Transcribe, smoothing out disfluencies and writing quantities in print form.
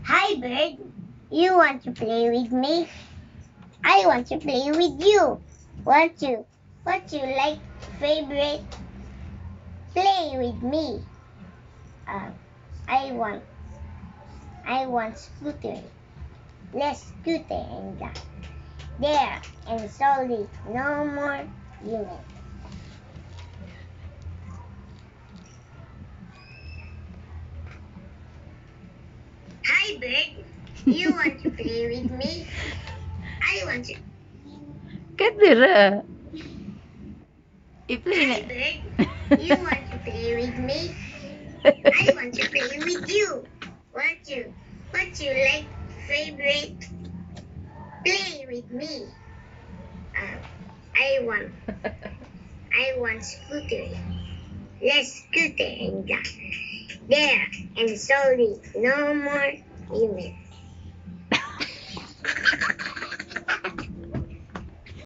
Hi, bird. You want to play with me? I want to play with you. Want you? What you like favorite? Play with me. Uh, I want. I want scooter. Less scooter and that. There and slowly. No more limit. Hi, bird. You want to play with me? I want to. Kadira. I-play na. Hi, bird. You want to play with me? I want to play with you. Want you? What you like favorite? Play with me. Uh, I want. I want scooter. Less scooter and that. There and slowly. No more limit.